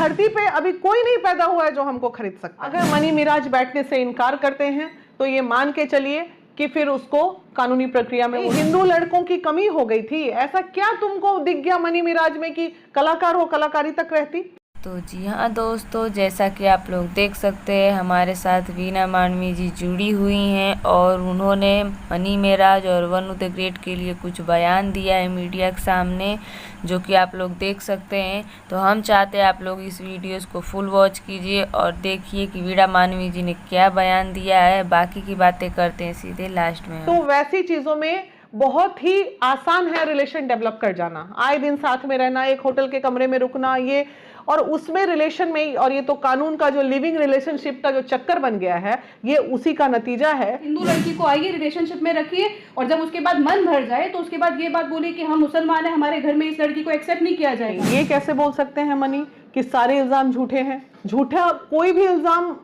धरती पे अभी कोई नहीं पैदा हुआ है जो हमको खरीद सकता। अगर मनी मिराज बैठने से इनकार करते हैं तो ये मान के चलिए कि फिर उसको कानूनी प्रक्रिया में हिंदू लड़कों की कमी हो गई थी। ऐसा क्या तुमको दिख गया मनी मिराज में कि कलाकार हो कलाकारी तक रहती? तो जी हाँ दोस्तों, जैसा कि आप लोग देख सकते हैं हमारे साथ वीना मानवी जी जुड़ी हुई हैं और उन्होंने मनी मिराज और वनु द ग्रेट के लिए कुछ बयान दिया है मीडिया के सामने, जो कि आप लोग देख सकते हैं। तो हम चाहते हैं आप लोग इस वीडियोस को फुल वॉच कीजिए और देखिए कि वीना मानवी जी ने क्या बयान दिया है। बाकी की बातें करते हैं सीधे लास्ट में। तो वैसी चीज़ों में बहुत ही आसान है रिलेशन डेवलप कर जाना, आए दिन साथ में रहना, एक होटल के कमरे में रुकना, ये और उसमें रिलेशन में, और ये तो कानून का जो लिविंग रिलेशनशिप का जो चक्कर बन गया है ये उसी का नतीजा है। हिंदू लड़की को आइए रिलेशनशिप में रखिए और जब उसके बाद मन भर जाए तो उसके बाद ये बात बोलिए कि हम मुसलमान हैं, हमारे घर में इस लड़की को एक्सेप्ट नहीं किया जाएगा। ये कैसे बोल सकते हैं मनी कि सारे इल्जाम झूठे हैं? झूठा कोई भी इल्जाम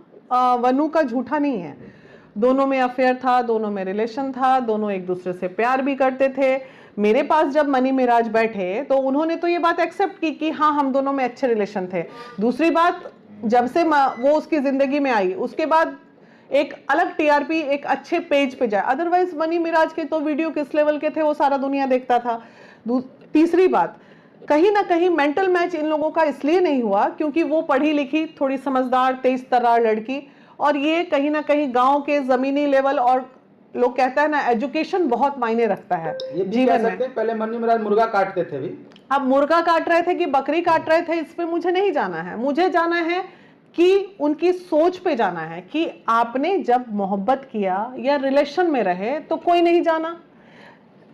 वनु का झूठा नहीं है। दोनों में अफेयर था, दोनों में रिलेशन था, दोनों एक दूसरे से प्यार भी करते थे। मेरे पास जब मनी मिराज बैठे तो उन्होंने तो ये बात एक्सेप्ट की कि हाँ हम दोनों में अच्छे रिलेशन थे। दूसरी बात, जब से वो उसकी जिंदगी में आई उसके बाद एक अलग टीआरपी एक अच्छे पेज पे जाए। अदरवाइज मनी मिराज के तो वीडियो किस लेवल के थे वो सारा दुनिया देखता था। तीसरी बात, कहीं ना कहीं मेंटल मैच इन लोगों का इसलिए नहीं हुआ क्योंकि वो पढ़ी लिखी, थोड़ी समझदार, तेज तर्रार लड़की, और ये कहीं ना कहीं गांव के जमीनी लेवल, और लोग कहता है ना एजुकेशन बहुत मायने रखता है जीवन में। पहले मनी मिराज मुर्गा काटते थे भी, अब मुर्गा काट रहे थे कि बकरी काट रहे थे इस पे मुझे नहीं जाना है। मुझे जाना है कि उनकी सोच पे जाना है कि आपने जब मोहब्बत किया या रिलेशन में रहे तो कोई नहीं जाना।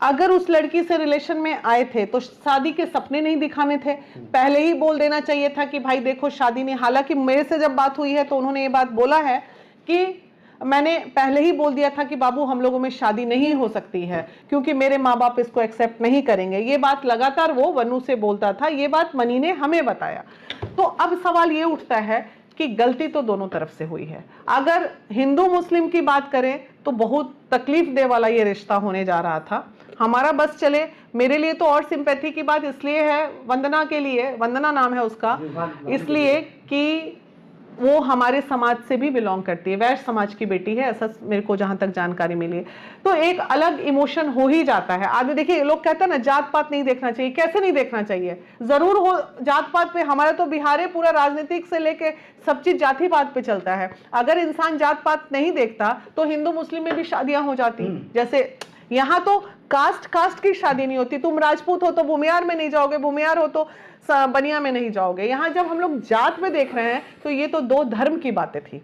अगर उस लड़की से रिलेशन में आए थे तो शादी के सपने नहीं दिखाने थे, पहले ही बोल देना चाहिए था कि भाई देखो शादी नहीं। हालांकि मेरे से जब बात हुई है तो उन्होंने ये बात बोला है कि मैंने पहले ही बोल दिया था कि बाबू हम लोगों में शादी नहीं हो सकती है क्योंकि मेरे माँ बाप इसको एक्सेप्ट नहीं करेंगे। ये बात लगातार वो वनु से बोलता था, ये बात मनी ने हमें बताया। तो अब सवाल ये उठता है कि गलती तो दोनों तरफ से हुई है। अगर हिंदू मुस्लिम की बात करें तो बहुत तकलीफ दे वाला ये रिश्ता होने जा रहा था। हमारा बस चले, मेरे लिए तो और सिंपैथी की बात इसलिए है, वंदना के लिए, वंदना नाम है उसका, इसलिए कि वो हमारे समाज से भी बिलोंग करती है, वैश्य समाज की बेटी है, ऐसा मेरे को जहां तक जानकारी मिली है। तो एक अलग इमोशन हो ही जाता है। आगे देखिए लोग कहते हैं ना जात पात नहीं देखना चाहिए, कैसे नहीं देखना चाहिए, जरूर हो जात पात पे। हमारा तो बिहार है, पूरा राजनीतिक से लेके सब चीज जाति पात पे चलता है। अगर इंसान जात पात नहीं देखता तो हिंदू मुस्लिम में भी शादियां हो जाती। जैसे यहाँ तो कास्ट की शादी नहीं होती, तुम राजपूत हो तो भूमियार में नहीं जाओगे, भूमियार हो तो बनिया में नहीं जाओगे। यहाँ जब हम लोग जात में देख रहे हैं तो ये तो दो धर्म की बातें थी,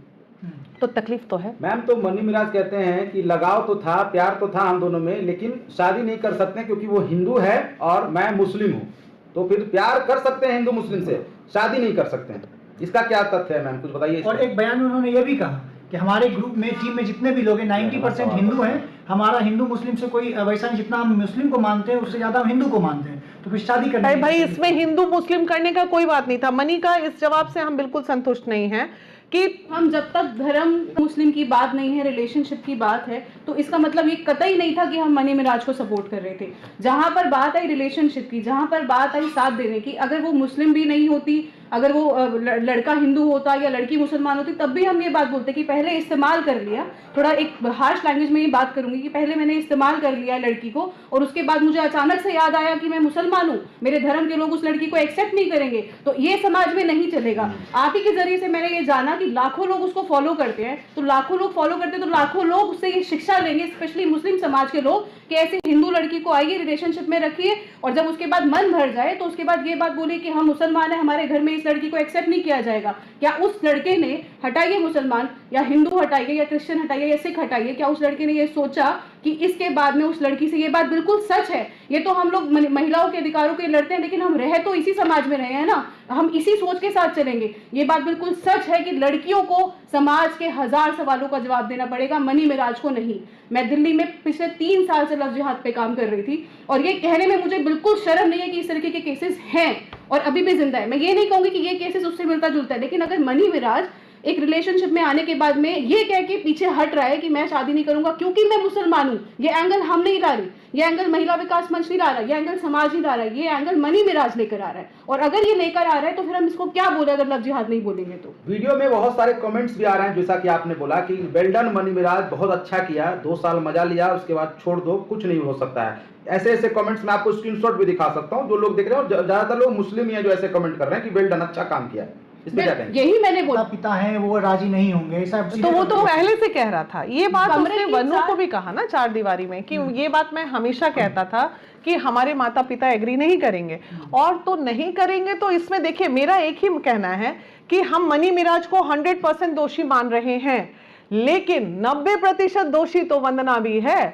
तो तकलीफ तो है। मैम तो मनी मिराज कहते हैं कि लगाव तो था, प्यार तो था हम दोनों में, लेकिन शादी नहीं कर सकते क्योंकि वो हिंदू है और मैं मुस्लिम हूँ। तो फिर प्यार कर सकते हैं हिंदू मुस्लिम से, शादी नहीं कर सकते हैं। इसका क्या तथ्य है मैम, कुछ बताइए। और एक बयान में उन्होंने ये भी कहा कि हमारे ग्रुप में, टीम में जितने भी लोग हैं 90% हिंदू हैं। हमारा हिंदू मुस्लिम से कोई वैसा नहीं, जितना हम मुस्लिम को मानते हैं उससे ज्यादा हम हिंदू को मानते हैं। तो फिर शादी करनी भाई इसमें हिंदू मुस्लिम करने का कोई बात नहीं था। मनी का इस जवाब से हम बिल्कुल संतुष्ट नहीं हैं कि हम जब तक धर्म मुस्लिम की बात नहीं है, रिलेशनशिप की बात है, तो इसका मतलब ये कतई नहीं था कि हम मनी मिराज को सपोर्ट कर रहे थे। जहां पर बात आई रिलेशनशिप की, जहां पर बात आई साथ देने की, अगर वो मुस्लिम भी नहीं होती, अगर वो लड़का हिंदू होता या लड़की मुसलमान होती, तब भी हम ये बात बोलते कि पहले इस्तेमाल कर लिया। थोड़ा एक हार्श लैंग्वेज में ये बात करूंगी कि पहले मैंने इस्तेमाल कर लिया लड़की को और उसके बाद मुझे अचानक से याद आया कि मैं मुसलमान हूँ, मेरे धर्म के लोग उस लड़की को एक्सेप्ट नहीं करेंगे, तो ये समाज में नहीं चलेगा। आप ही के जरिए से मैंने ये जाना कि लाखों लोग उसको फॉलो करते हैं, तो लाखों लोग फॉलो करते हैं तो लाखों लोग उससे ये शिक्षा लेंगे, स्पेशली मुस्लिम समाज के लोग, कि ऐसे हिंदू लड़की को आइए रिलेशनशिप में रखिए और जब उसके बाद मन भर जाए तो उसके बाद ये बात बोलिए कि हम मुसलमान हैं, हमारे घर में इस लड़की को एक्सेप्ट नहीं किया जाएगा। क्या उस लड़के ने, हटाइए मुसलमान या हिंदू हटाइए या क्रिश्चियन हटाइए या सिख हटाइए, क्या उस लड़के ने ये सोचा कि इसके बाद में उस लड़की से, ये बात बिल्कुल सच है, ये तो हम लोग महिलाओं के अधिकारों के लड़ते हैं लेकिन हम रह तो इसी समाज में रहे हैं ना, हम इसी सोच के साथ चलेंगे। ये बात बिल्कुल सच है कि लड़कियों को समाज के 1000 सवालों का जवाब देना पड़ेगा, मनी मिराज को नहीं। मैं दिल्ली में पिछले 3 साल से लव जिहाद पे काम कर रही थी और ये कहने में मुझे बिल्कुल शर्म नहीं है कि इस तरीके के केसेस हैं और अभी भी जिंदा है। मैं ये नहीं कहूंगी कि ये केसेस उससे मिलता जुलता है, लेकिन अगर मनी मिराज एक रिलेशनशिप में आने के बाद में ये कह के पीछे हट रहा है कि मैं शादी नहीं करूंगा क्योंकि मैं मुसलमान हूं। ये एंगल हम नहीं ला रहे, ये एंगल महिला विकास मंच नहीं ला रहा, ये एंगल समाज नहीं ला रहा है, ये एंगल मनी मिराज लेकर आ रहा है। और अगर ये लेकर आ रहा है तो फिर हम इसको क्या बोले अगर लव जिहाद नहीं बोलेंगे तो। वीडियो में बहुत सारे कमेंट्स भी आ रहे हैं, जैसा कि आपने बोला कि वेल डन मनी मिराज, बहुत अच्छा किया, 2 साल मजा लिया, उसके बाद छोड़ दो, कुछ नहीं हो सकता है। ऐसे ऐसे कमेंट्स मैं आपको स्क्रीनशॉट भी दिखा सकता हूं, जो लोग देख रहे हो ज्यादातर लोग मुस्लिम ही हैं जो ऐसे कमेंट कर रहे हैं कि वेल डन, अच्छा काम किया। इसमें क्या कहेंगे? यही मैंने बोला, पिता हैं वो राजी नहीं होंगे, ऐसा तो वो तो पहले से कह रहा था। ये बात कमरे उसने के वनु साथ- को भी कहा ना 4 दीवारी में कि ये बात मैं हमेशा कहता था कि हमारे माता पिता एग्री नहीं करेंगे, और तो नहीं करेंगे। तो इसमें देखिए मेरा एक ही कहना है कि हम मनी मिराज को 100% दोषी मान रहे हैं, लेकिन 90% दोषी तो वंदना भी है।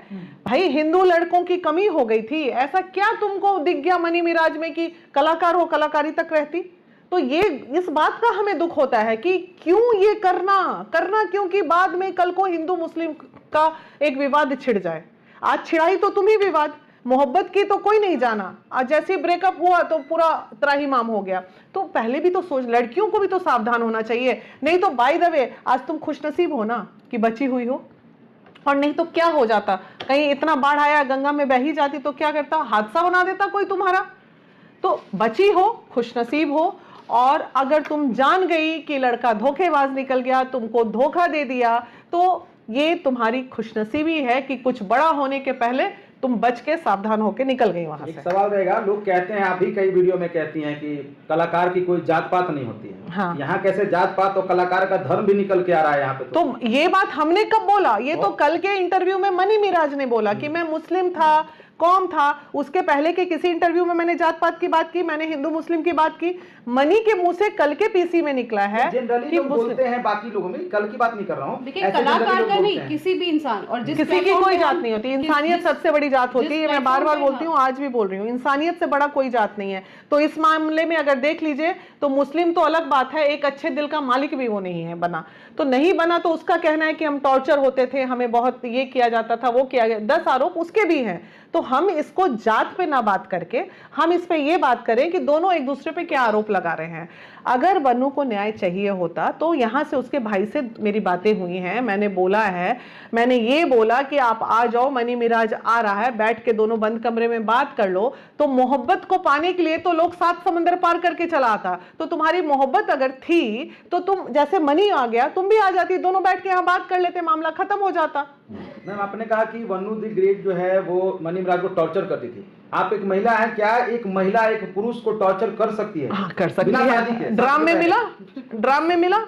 भाई हिंदू लड़कों की कमी हो गई थी, ऐसा क्या तुमको दिख गया मनी मिराज में कि कलाकार हो कलाकारी तक रहती? तो ये इस बात का हमें दुख होता है कि क्यों ये करना क्योंकि बाद में कल को हिंदू मुस्लिम का एक विवाद छिड़ जाए। आज छिड़ाई तो तुम ही विवाद, मोहब्बत की तो कोई नहीं जाना, आज जैसे ब्रेकअप हुआ तो पूरा त्राहिमाम हो गया। तो पहले भी तो सोच, लड़कियों को भी तो सावधान होना चाहिए। नहीं तो बाय द वे आज तुम खुशनसीब हो ना कि बची हुई हो, और नहीं तो क्या हो जाता, कहीं इतना बाढ़ आया गंगा में बह ही जाती तो क्या करता, हादसा बना देता कोई तुम्हारा। तो बची हो, खुशनसीब हो, और अगर तुम जान गई कि लड़का धोखेबाज निकल गया, तुमको धोखा दे दिया, तो ये तुम्हारी खुशनसीबी है कि कुछ बड़ा होने के पहले तुम बच के सावधान होके निकल गई वहां एक से। सवाल रहेगा, लोग कहते हैं, आप भी कई वीडियो में कहती हैं कि कलाकार की कोई जात पात नहीं होती है। हाँ। यहाँ कैसे जात पात और कलाकार का धर्म भी निकल के आ रहा है यहाँ पे? तो ये बात हमने कब बोला? ये तो कल के इंटरव्यू में मनी मिराज ने बोला कि मैं मुस्लिम था, कौम था। उसके पहले के किसी इंटरव्यू में मैंने जात पात की बात की, मैंने हिंदू मुस्लिम की बात की। मनी के मुंह से कल के पीसी में निकला है जनरली कि लोग बोलते हैं, बाकी लोगों में, कल की बात नहीं कर रहा हूँ। देखिए ऐसे कलाकार generally लोग का नहीं, बोलते हैं। किसी भी इंसान, और जिस किसी की platform कोई पे जात हम- नहीं होती, जिस- इंसानियत जिस- सबसे बड़ी जात होती है। जिस ये मैं बार बार platform पे बोलती हूँ, आज भी बोल रही हूँ, इंसानियत से बड़ा कोई जात नहीं है। तो इस मामले में अगर देख लीजिए तो मुस्लिम तो अलग बात है, एक अच्छे दिल का मालिक भी वो नहीं है बना, तो नहीं बना तो उसका कहना है कि हम टॉर्चर होते थे, हमें बहुत ये किया जाता था, वो किया गया, 10 आरोप उसके भी हैं। तो हम इसको जात पे ना बात करके हम इस पे ये बात करें कि दोनों एक दूसरे पे क्या आरोप लगा रहे हैं। अगर वनु को न्याय चाहिए होता तो यहाँ से उसके भाई से मेरी बातें हुई हैं, मैंने बोला है, मैंने ये बोला कि आप आ जाओ, मनी मिराज आ रहा है, बैठ के दोनों बंद कमरे में बात कर लो। तो मोहब्बत को पाने के लिए तो लोग 7 समंदर पार करके चला आता। तो तुम्हारी मोहब्बत अगर थी तो तुम, जैसे मनी आ गया, तुम भी आ जाती, दोनों बैठ के यहाँ बात कर लेते, मामला खत्म हो जाता। मैम आपने कहा कि वनु द ग्रेट जो है वो मनी मिराज को टॉर्चर करती थी। आप एक महिला हैं, क्या एक महिला एक पुरुष को टॉर्चर कर सकती है? हाँ, कर सकती बिना शादी के? है। ड्राम में मिला,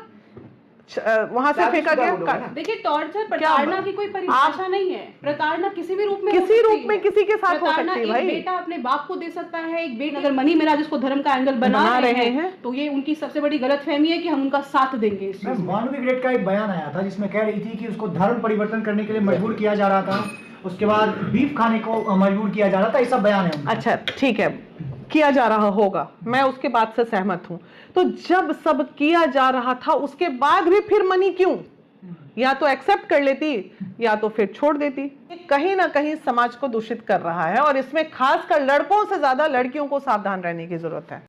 वहां से फेंका शादीशुदा गया। बोलोगे ना? देखिए टॉर्चर, प्रताड़ना की कोई परिभाषा नहीं है। प्रताड़ना किसी भी रूप में हो किसी सकती रूप में है। किसी के साथ हो प्रताड़ना सकती है एक भाई। बेटा अपने बाप को दे सकता है, एक बेटा, अगर मनी मिराज इसको धर्म का एंगल बना रहे हैं तो ये उनकी सबसे बड़ी गलतफहमी है कि हम उनका साथ देंगे इस चीज में। मानवी ग्रेड का एक बयान आया था जिसमें कह रही थी कि उसको धर्म परिवर्तन करने के लिए मजबूर किया जा रहा था, उसके बाद बीफ खाने को मजबूर किया जा रहा था, ऐसा बयान है उनका। अच्छा ठीक है, किया जा रहा होगा, मैं उसके बात से सहमत हूं। तो जब सब किया जा रहा था उसके बाद भी फिर मनी क्यों? या तो एक्सेप्ट कर लेती या तो फिर छोड़ देती। कहीं ना कहीं समाज को दूषित कर रहा है, और इसमें खासकर लड़कों से ज्यादा लड़कियों को सावधान रहने की जरूरत है।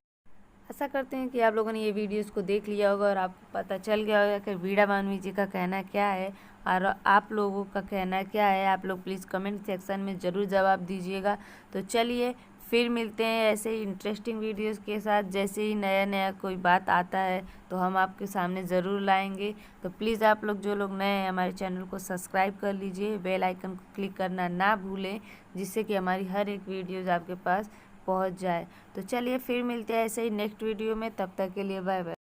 आशा करते हैं कि आप लोगों ने ये वीडियोस को देख लिया होगा और आपको पता चल गया होगा कि वीणा मानवी जी का कहना क्या है और आप लोगों का कहना क्या है। आप लोग प्लीज़ कमेंट सेक्शन में ज़रूर जवाब दीजिएगा। तो चलिए फिर मिलते हैं ऐसे ही इंटरेस्टिंग वीडियोस के साथ। जैसे ही नया नया कोई बात आता है तो हम आपके सामने ज़रूर लाएंगे। तो प्लीज़ आप लोग जो लोग नए हैं हमारे चैनल को सब्सक्राइब कर लीजिए, बेल आइकन को क्लिक करना ना भूलें, जिससे कि हमारी हर एक वीडियोज़ आपके पास पहुंच जाए। तो चलिए फिर मिलते हैं ऐसे ही नेक्स्ट वीडियो में, तब तक के लिए बाय बाय।